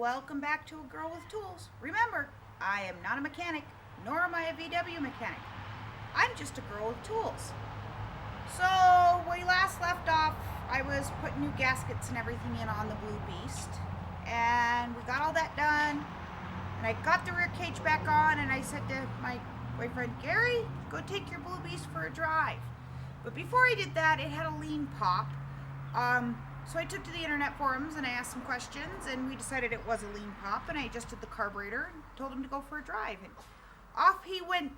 welcome back to A Girl with Tools. Remember, I am not a mechanic, nor am I a VW mechanic. I'm just a girl with tools. So, when we last left off, I was putting new gaskets and everything in on the Blue Beast, and we got all that done, and I got the rear cage back on, and I said to my boyfriend, Gary, go take your Blue Beast for a drive. But before I did that, it had a lean pop. So I took to the internet forums and I asked some questions, and we decided it was a lean pop, and I adjusted the carburetor and told him to go for a drive. And off he went,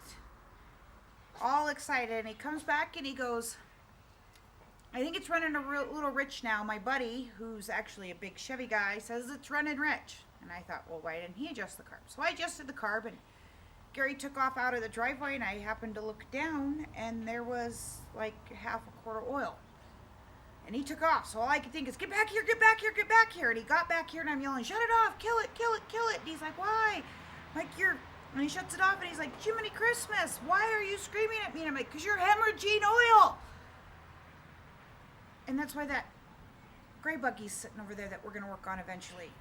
all excited, and he comes back and he goes, I think it's running a little rich now. My buddy, who's actually a big Chevy guy, says it's running rich. And I thought, well, why didn't he adjust the carb? So I adjusted the carb, and Gary took off out of the driveway, and I happened to look down, and there was like half a quart of oil. And he took off, so all I could think is, get back here, get back here, get back here. And he got back here, and I'm yelling, shut it off, kill it, kill it, kill it. And he's like, why? Like, and he shuts it off, and he's like, Jiminy Christmas, why are you screaming at me? And I'm like, because you're hemorrhaging oil. And that's why that gray buggy's sitting over there that we're going to work on eventually.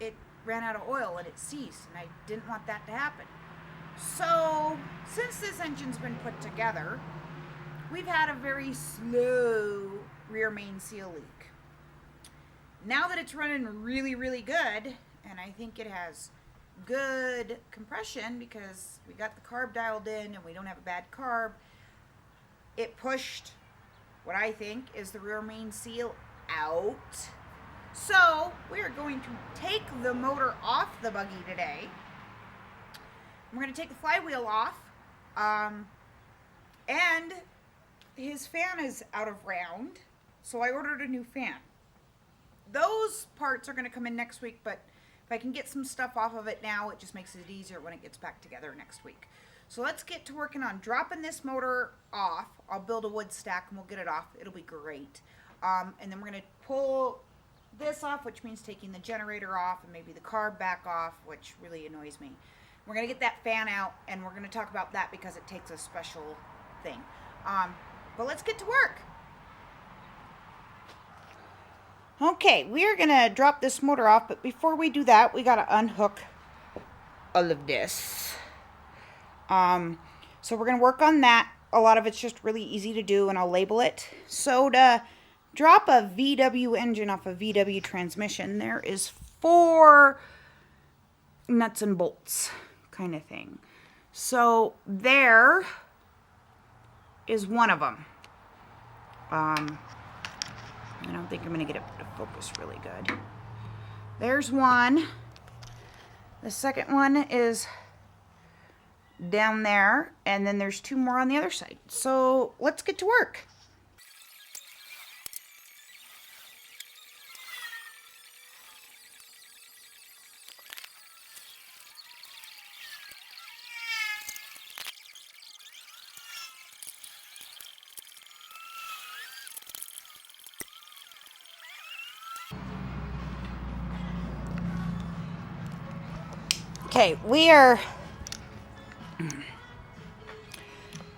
It ran out of oil, and it seized, and I didn't want that to happen. So, since this engine's been put together, we've had a very slow rear main seal leak. Now that it's running really, really good, and I think it has good compression because we got the carb dialed in and we don't have a bad carb, it pushed what I think is the rear main seal out. So we are going to take the motor off the buggy today. We're going to take the flywheel off, and his fan is out of round, so I ordered a new fan. Those parts are going to come in next week, but if I can get some stuff off of it now, it just makes it easier when it gets back together next week. So let's get to working on dropping this motor off. I'll build a wood stack and we'll get it off. It'll be great. And then we're going to pull this off, which means taking the generator off and maybe the carb back off, which really annoys me. We're going to get that fan out, and we're going to talk about that because it takes a special thing. But let's get to work. Okay, we're going to drop this motor off, but before we do that, we got to unhook all of this. So we're going to work on that. A lot of it's just really easy to do, and I'll label it. So to drop a VW engine off a VW transmission, there is 4 nuts and bolts kind of thing. So there is one of them. I don't think I'm going to get it to focus really good. There's one. The second one is down there, and then there's 2 more on the other side. So let's get to work.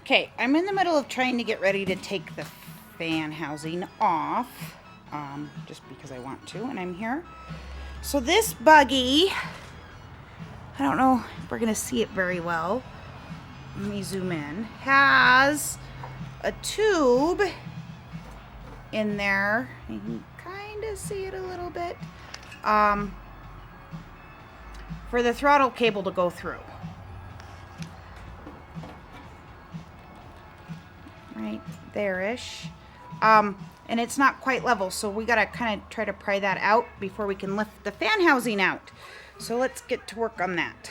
Okay, I'm in the middle of trying to get ready to take the fan housing off, just because I want to, and I'm here. So this buggy, I don't know if we're going to see it very well. Let me zoom in. Has a tube in there. You can kind of see it a little bit. For the throttle cable to go through. Right there-ish. And it's not quite level, so we gotta kind of try to pry that out before we can lift the fan housing out. So let's get to work on that.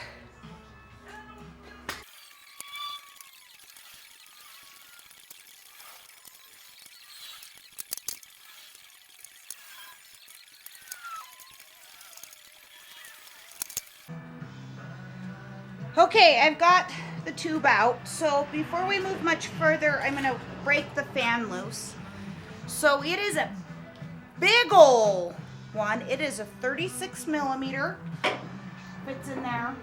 Okay, I've got the tube out. So before we move much further, I'm going to break the fan loose. So it is a big ol' one. It is a 36 millimeter. Fits in there.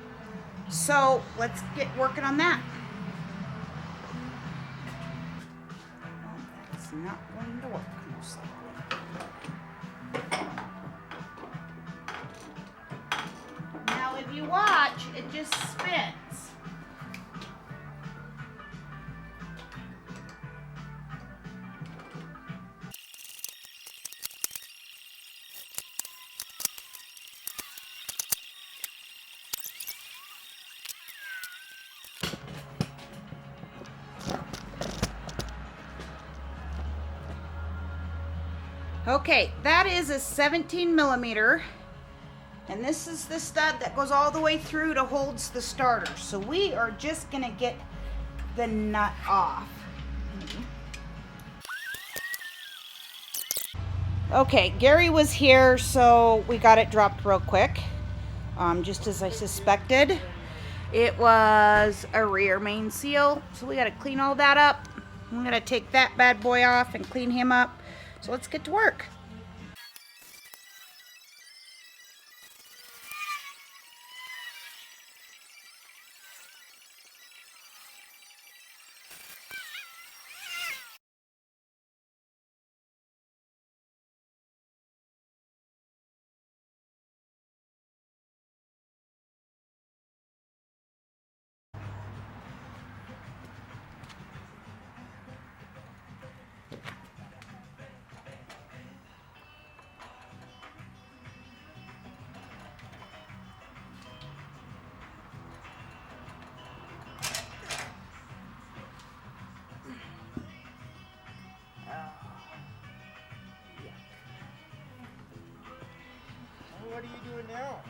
So let's get working on that. Well, that's not going to work most likely. just spins. Okay, that is a 17 millimeter, and this is the stud that goes all the way through to holds the starter. So we are just gonna get the nut off. Okay, Gary was here, so we got it dropped real quick, just as I suspected. It was a rear main seal, so we gotta clean all that up. I'm gonna take that bad boy off and clean him up. So let's get to work. What are you doing now?